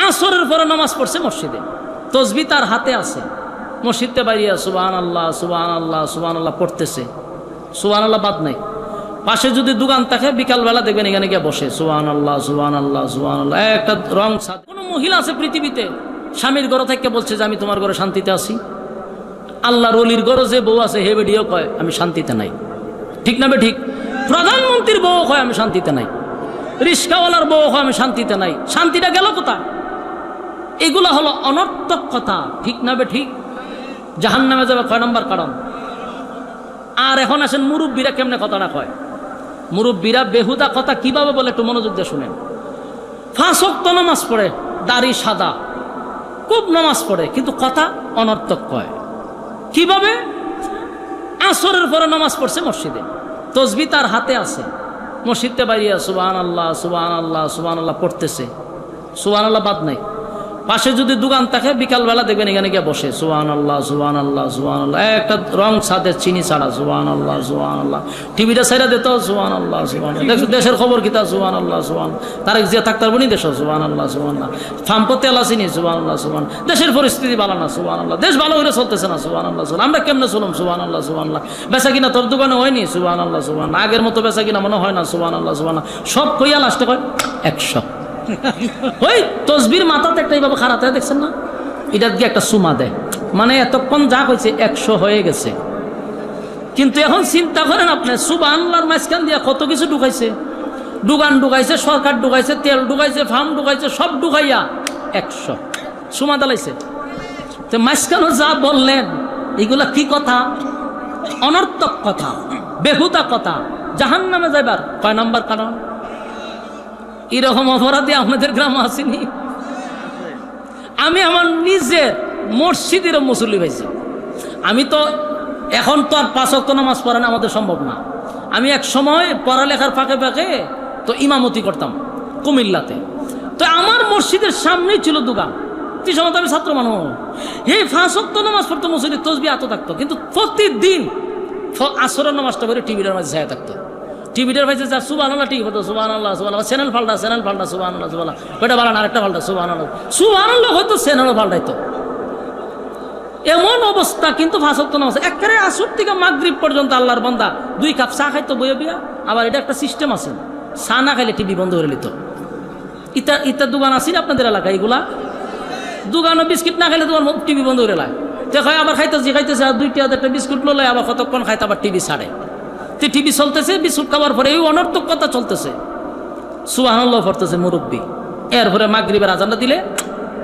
আসরের পরে নামাজ পড়ছে মসজিদে, তসবি তার হাতে আছে, মসজিদে বাইরিয়া সুবহানাল্লাহ সুবহানাল্লাহ সুবহানাল্লাহ পড়তেছে, সুবহানাল্লাহ বাদ নাই। পাশে যদি দোকান থাকে বিকালবেলা দেখবেন এখানে গিয়ে বসে সুবহানাল্লাহ সুবহানাল্লাহ সুবহানাল্লাহ। একটা রং কোন মহিলা আছে পৃথিবীতে স্বামীর ঘর থেকে বলছে যে আমি তোমার ঘরে শান্তিতে আছি? আল্লাহর ওলির ঘরে যে বউ আছে হে বেডিও কয় আমি শান্তিতে নাই, ঠিক না বে ঠিক? প্রধানমন্ত্রীর বউ কয় আমি শান্তিতে নাই, রিস্কাওয়ালার বউ কয় আমি শান্তিতে নাই। শান্তিটা গেল কোথায়? এগুলা হলো অনর্থক কথা, ঠিক না বে ঠিক? জাহান্নামে যাবে কয় নম্বর কারণ। আর এখন আসেন মুরব্বীরা কেমনে কথাটা কয়। মুরব্বীরা বেহুদা কথা কিভাবে বলে একটু মনোযোগ দিয়ে শুনেন। 5 ওয়াক্ত নামাজ পড়ে, দাড়ি সাদা, খুব নামাজ পড়ে, কিন্তু কথা অনর্থক কয়। কিভাবে? আসরের পরে নামাজ পড়ছে মসজিদে, তসবি তার হাতে আছে, মসজিদে বাইরিয়া সুবহানাল্লাহ সুবহানাল্লাহ সুবহানাল্লাহ পড়তেছে, সুবহানাল্লাহ বাদ নাই। পাশে যদি দোকান থাকে বিকালবেলা দেখবেন এখানে গিয়ে বসে সুবহানাল্লাহ সুবহানাল্লাহ সুবহানাল্লাহ। একটা রং ছাদের চিনি ছাড়া সুবহানাল্লাহ সুবহানাল্লাহ। টিভিটা ছাইরা দিত সুবহানাল্লাহ সুবহানাল্লাহ। দেখছো দেশের খবর কিতা সুবহানাল্লাহ সুবহানাল্লাহ। তারেক জিয়া থাকতার বনি দেশ সুবহানাল্লাহ সুবহানাল্লাহ। ফাম্পতে আলাসিনি সুবহানাল্লাহ সুবহানাল্লাহ। দেশের পরিস্থিতি ভালো না সুবহানাল্লাহ, দেশ ভালো করে চলতেছে না সুবহানাল্লাহ সুবহানাল্লাহ। আমরা কেমনে চলুম সুবহানাল্লাহ সুবহানাল্লাহ। বেচা কিনা তোর দোকানে হয়নি সুবহানাল্লাহ সুবহানাল্লাহ। আগের মতো বেচা কিনা মনে হয় না সুবহানাল্লাহ সুবহানাল্লাহ। সব কইয়া লাস্টে কয় 100। ওই তসবির মাথাতে একটা এইভাবে খারাপ হয় দেখছেন না, এটা দিয়ে একটা সুমা দেয়, মানে এতক্ষণ যা হয়েছে 100 হয়ে গেছে। কিন্তু এখন চিন্তা করেন আপনি, সুবহানাল্লাহর মাঝখান দিয়ে কত কিছু ঢুকাইছে, দোকান ঢুকাইছে, সরকার ঢুকাইছে, তেল ঢুকাইছে, ফার্ম ঢুকাইছে, সব ঢুকাইয়া 100 সুমা দালাইছে। তো মাঝখানে যা বললেন এগুলা কি কথা? অনর্থক কথা, বেহুদা কথা, জাহান্নামে যাইবার কয় নাম্বার কারণ। এরকম অপরাধী আপনাদের গ্রামে আসেনি? আমি আমার নিজের মসজিদের মুসল্লি পাইছি। আমি তো এখন তো আর 5 ওয়াক্ত নামাজ পড়ানো আমাদের সম্ভব না। আমি এক সময় পড়ালেখার ফাঁকে ফাঁকে তো ইমামতি করতাম কুমিল্লাতে। তো আমার মসজিদের সামনেই ছিল দোকান। সেই সময় তো আমি ছাত্র মানুষ, এই 5 ওয়াক্ত নামাজ পড়তো, মসজিদের তসবিহ এত থাকতো, কিন্তু প্রতিদিন আসরের নামাজটা করে টিভিটার মাঝে ছায়া থাকতো। টিভিটার ভাইছে যা সুবহানাল্লাহ ঠিক হতো, সুবহানাল্লাহ সুবহানাল্লাহ। চ্যানেল পাল্টা সুবহানাল্লাহ সুবহানাল্লাহ। ওইটা বাড়ান আরেকটা পাল্টা সুবহানাল্লাহ সুবহানাল্লাহ, হয়তো চ্যানেলও পাল্টাইতো। এমন অবস্থা। কিন্তু 5 ওয়াক্ত নামাজ একেবারে আসর থেকে মাগরিব পর্যন্ত আল্লাহর বান্দা 2 কাপ চা খাইতো বইয়ে বিয়া। আবার এটা একটা সিস্টেম আছে, চা না খাইলে টিভি বন্ধ করে নিত। ইতা দোকান আছে না আপনাদের এলাকায়? এগুলা দোকানও বিস্কিট না খাইলে তোমার টিভি বন্ধ করে লাই। তো খাই আবার খাইতেছে আর 2টা একটা বিস্কুট লোলে, আবার কতক্ষণ খাইতে আবার টিভি ছাড়ে। তো টিভি চলতেছে, বিস্কুট খাবার পরে এই অনর্থক কথা চলতেছে, সুবহানাল্লাহ পড়তেছে মুরব্বী। এরপরে মাগরিবের আজানটা দিলে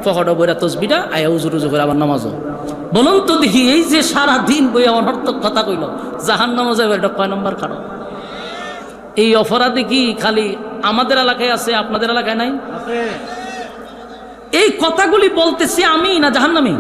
পকেটে বইরা তসবিটা আয়া উজু করে আবার নামাজও। বলুন তো দেখি, এই যে সারাদিন বইয়া অনর্থক কথা কইল, জাহান্নামে যাবে, এটা কয় নম্বর কারণ? এই অপরাধে কি খালি আমাদের এলাকায় আছে, আপনাদের এলাকায় নাই? এই কথাগুলি বলতেছি আমি না জাহান্নামী?